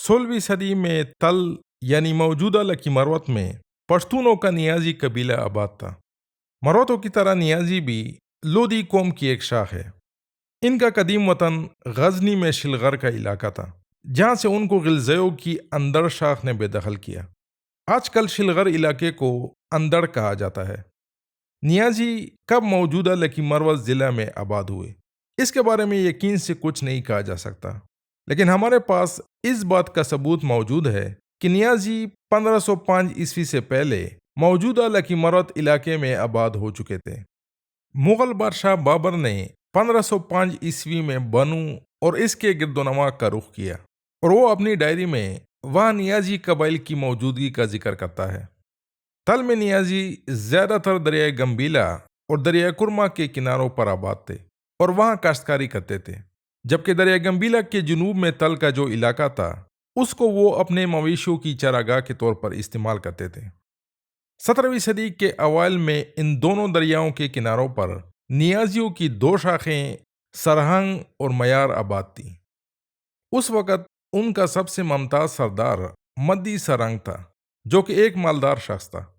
16वीं सदी में तल यानी मौजूदा लकी मरवत में पश्तूनों का नियाजी कबीला आबाद था। मरवतों की तरह नियाजी भी लोदी कौम की एक शाख है। इनका कदीम वतन गजनी में शिलगर का इलाका था, जहाँ से उनको गिलज़ियों की अंदर शाख ने बेदखल किया। आजकल शिलगर इलाके को अंदर कहा जाता है। नियाजी कब मौजूदा लकी मरवत ज़िला में आबाद हुए, इसके बारे में यकीन से कुछ नहीं कहा जा सकता, लेकिन हमारे पास इस बात का सबूत मौजूद है कि नियाजी 1505 ईस्वी से पहले मौजूदा लकी मरवत इलाके में आबाद हो चुके थे। मुगल बादशाह बाबर ने 1505 ईस्वी में बनू और इसके गिरदोनवा का रुख किया, और वो अपनी डायरी में वहाँ नियाजी कबाइल की मौजूदगी का जिक्र करता है। तल में नियाजी ज़्यादातर दरिया गंबीला और दरिया कुरमा के किनारों पर आबाद थे और वहाँ काश्तकारी करते थे, जबकि दरिया गंबीला के जुनूब में तल का जो इलाका था उसको वो अपने मवेशियों की चारागाह के तौर पर इस्तेमाल करते थे। 17वीं सदी के अवाइल में इन दोनों दरियाओं के किनारों पर नियाजियों की दो शाखें सरहंग और मयार आबाद थीं। उस वक़्त उनका सबसे मुमताज़ सरदार मद्दी सरहंग था, जो कि एक मालदार शख्स था।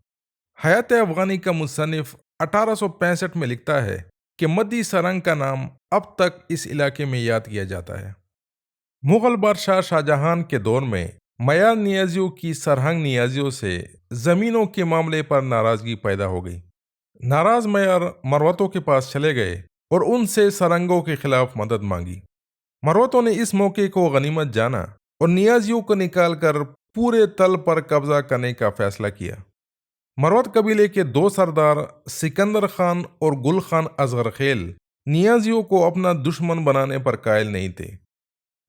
हयात अफ़गानी का मुसन्निफ 1865 में लिखता है कि मद्दी सरहंग का नाम अब तक इस इलाके में याद किया जाता है। मुग़ल बादशाह शाहजहां के दौर में मयार नियाजियों की सरहंग नियाजियों से ज़मीनों के मामले पर नाराज़गी पैदा हो गई। नाराज़ मयार मरवतों के पास चले गए और उनसे सरहंगों के खिलाफ मदद मांगी। मरवतों ने इस मौके को गनीमत जाना और नियाजियों को निकालकर पूरे तल पर कब्जा करने का फैसला किया। मरवत कबीले के दो सरदार सिकंदर खान और गुल खान असगर खेल नियाजियों को अपना दुश्मन बनाने पर कायल नहीं थे।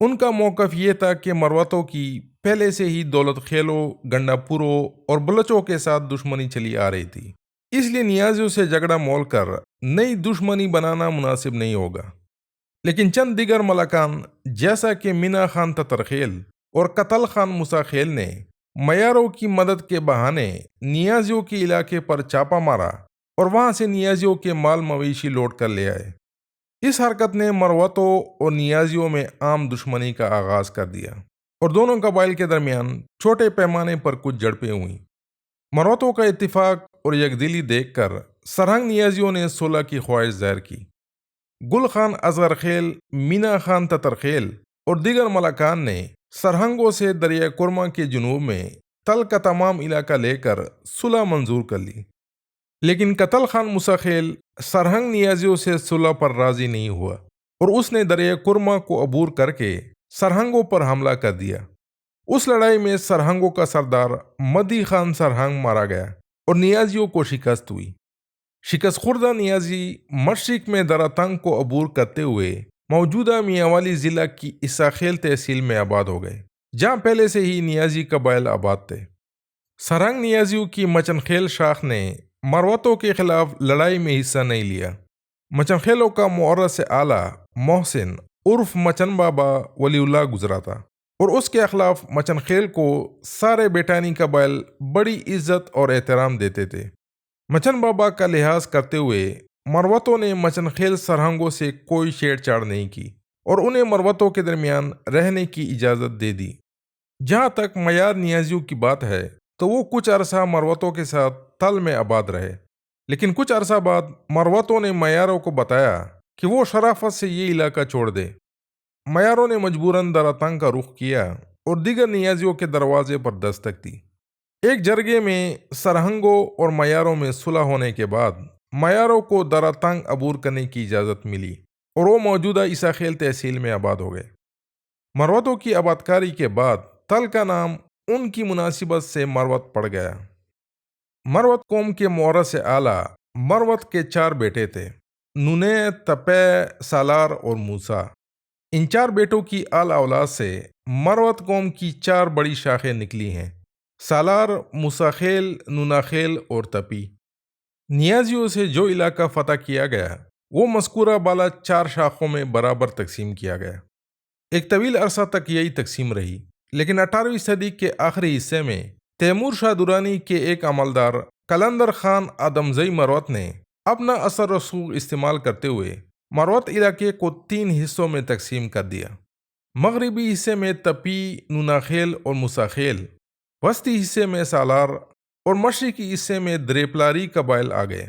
उनका मौक़िफ़ ये था कि मरवतों की पहले से ही दौलत खेलों, गंडापुरों और बलोचों के साथ दुश्मनी चली आ रही थी, इसलिए नियाजियों से झगड़ा मोल कर नई दुश्मनी बनाना मुनासिब नहीं होगा। लेकिन चंद दिगर मलकान जैसा कि मीना खान ततरखेल और कतल खान मूसा खेल ने मयारों की मदद के बहाने नियाजियों के इलाके पर छापा मारा और वहां से नियाजियों के माल मवेशी लौट कर ले आए। इस हरकत ने मरवतों और नियाजियों में आम दुश्मनी का आगाज कर दिया और दोनों कबाइल के दरमियान छोटे पैमाने पर कुछ झड़पें हुई। मरवतों का इत्तिफाक और यकदिली देखकर सरहंग नियाजियों ने सुलह की ख्वाहिश ज़ाहिर की। गुल खान असगर खेल, मीना खान ततरखेल और दीगर मलकान ने सरहंगों से दरिया कुरमा के जुनूब में तल का तमाम इलाका लेकर सुलह मंजूर कर ली, लेकिन कतल खान मूसा खेल सरहंग नियाजियों से सुलह पर राजी नहीं हुआ और उसने दरिया कुरमा को अबूर करके सरहंगों पर हमला कर दिया। उस लड़ाई में सरहंगों का सरदार मद्दी खान सरहंग मारा गया और नियाजियों को शिकस्त हुई। शिकस्त खुर्दा नियाजी मशरिक में दरातंग को अबूर करते हुए मौजूदा मियांवाली ज़िला की इसाखेल तहसील में आबाद हो गए, जहाँ पहले से ही नियाजी कबाइल आबाद थे। सरहंग नियाजियों की मचनखेल शाख ने मरवतों के खिलाफ लड़ाई में हिस्सा नहीं लिया। मचनखेलों का मुअर्रस आला मोहसिन उर्फ मचन बाबा वलीउल्लाह गुजरा था और उसके खिलाफ मचनखेल को सारे बेटानी कबाइल बड़ी इज्जत और एहतराम देते थे। मचन बाबा का लिहाज करते हुए मरवतों ने मचनखेल सरहंगों से कोई छेड़छाड़ नहीं की और उन्हें मरवतों के दरमियान रहने की इजाज़त दे दी। जहाँ तक मयार नियाजियों की बात है तो वो कुछ अरसा मरवतों के साथ तल में आबाद रहे, लेकिन कुछ अरसा बाद मरवतों ने मयारों को बताया कि वो शराफत से ये इलाका छोड़ दे। मयारों ने मजबूरन दरातंग का रुख किया और दीगर नियाजियों के दरवाजे पर दस्तक दी। एक जरगे में सरहंगों और मयारों में सुलह होने के बाद मयारों को दरातंग अबूर करने की इजाज़त मिली और वो मौजूदा इसाखेल तहसील में आबाद हो गए। मरवतों की आबादकारी के बाद तल का नाम उनकी मुनासिबत से मरवत पड़ गया। मरवत कौम के मुअर्रस आला मरवत के 4 बेटे थे, नूने, तपे, सालार और मूसा। इन 4 बेटों की आला औलाद से मरवत कौम की 4 बड़ी शाखें निकली हैं: सालार, मूसाखेल, नूनाखेल और तपी। नियाजियों से जो इलाका फतह किया गया वो मज़कूरा बाला 4 शाखों में बराबर तकसीम किया गया। एक तवील अरसा तक यही तकसीम रही, लेकिन 18वीं सदी के आखिरी हिस्से में तैमूर शाह दुरानी के एक अमलदार कलंदर खान आदमजई मरवत ने अपना असर रसूख इस्तेमाल करते हुए मरवत इलाके को 3 हिस्सों में तकसीम कर दिया। مغربی حصے میں تپی، نوناخیل اور مساخیل، وسطی حصے میں سالار اور مشرقی حصے میں دریپلاری قبائل آ گئے۔